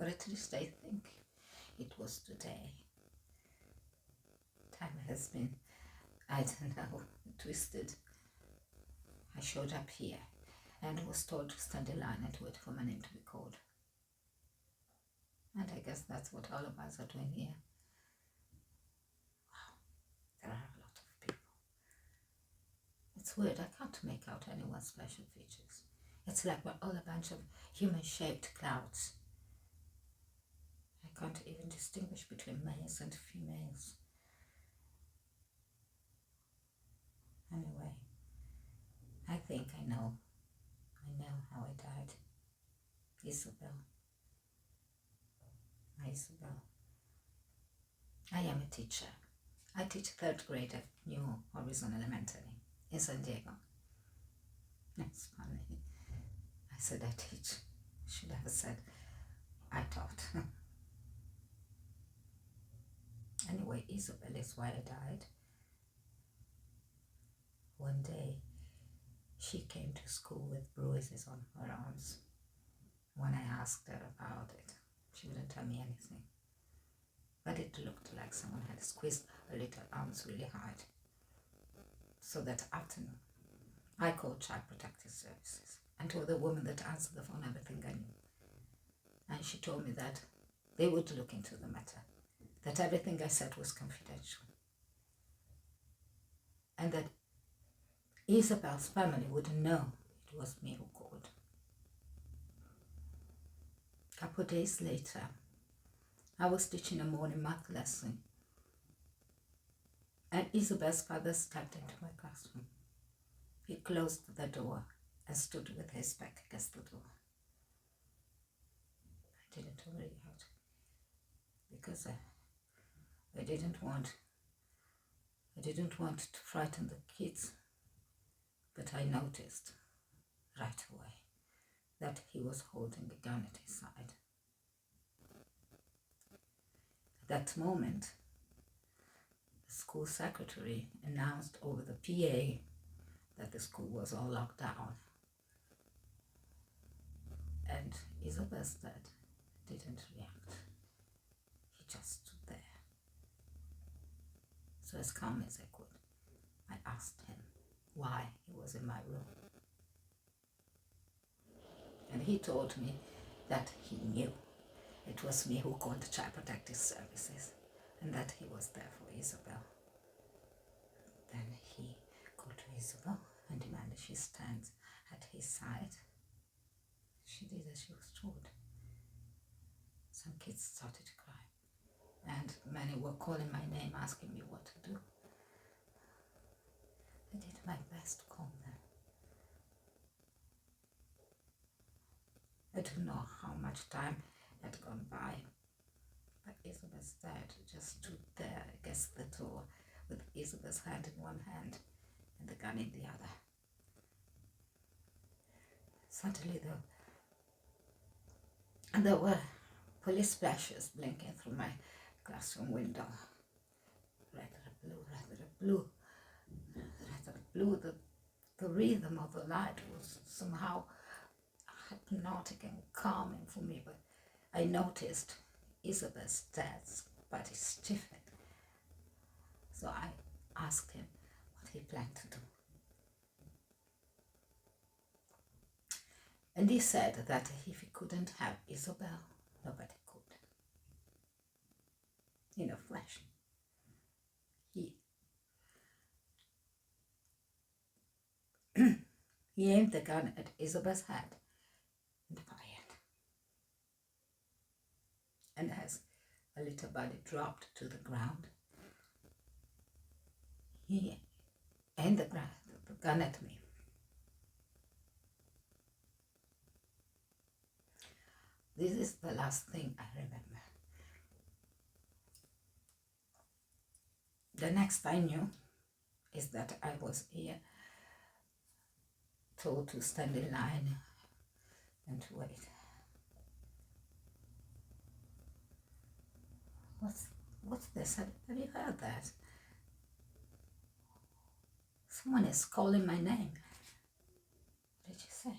or at least I think it was today. Time has been, I don't know, twisted. I showed up here and was told to stand in line and wait for my name to be called. And I guess that's what all of us are doing here. Wow, there are a lot of people. It's weird, I can't make out anyone's special features. It's like we're all a bunch of human-shaped clouds. I can't even distinguish between males and females. Anyway, I think I know how I died. Isabel. Isabel. I am a teacher. I teach 3rd grade at New Horizon Elementary in San Diego. It's funny. I said I teach. Should have said I taught. Anyway, Isabel is why I died. One day, she came to school with bruises on her arms. When I asked her about it, she wouldn't tell me anything. But it looked like someone had squeezed her little arms really hard. So that afternoon, I called Child Protective Services and told the woman that answered the phone everything I knew. And she told me that they would look into the matter, that everything I said was confidential, and that Isabel's family would know it was me who called. A couple of days later, I was teaching a morning math lesson, and Isabel's father stepped into my classroom. He closed the door and stood with his back against the door. I didn't worry out because I didn't want to frighten the kids, but I noticed right away that he was holding a gun at his side. At that moment, the school secretary announced over the PA that the school was all locked down. And Isabel's dad didn't react. He just stood there. So as calm as I could, I asked him why he was in my room. And he told me that he knew it was me who called the Child Protective Services and that he was there for Isabel. Then he called to Isabel and demanded she stand at his side. She did as she was told. Some kids started to cry, and many were calling my name, asking me what to do. I did my best to calm them. I don't know how much time had gone by, but Isabel's dad just stood there against the door with Isabel's hand in one hand and the gun in the other. Suddenly there were police flashes blinking through my classroom window. Rather blue. The rhythm of the light was somehow hypnotic and calming for me, but I noticed Isabel's dad's body stiffened. So I asked him what he planned to do. And he said that if he couldn't have Isabel, nobody could. In a flash, he aimed the gun at Isabel's head and fired. And as her little body dropped to the ground, he aimed the gun at me. This is the last thing I remember. The next I knew is that I was here, told to stand in line and to wait. What's this? Have you heard that? Someone is calling my name. What did you say?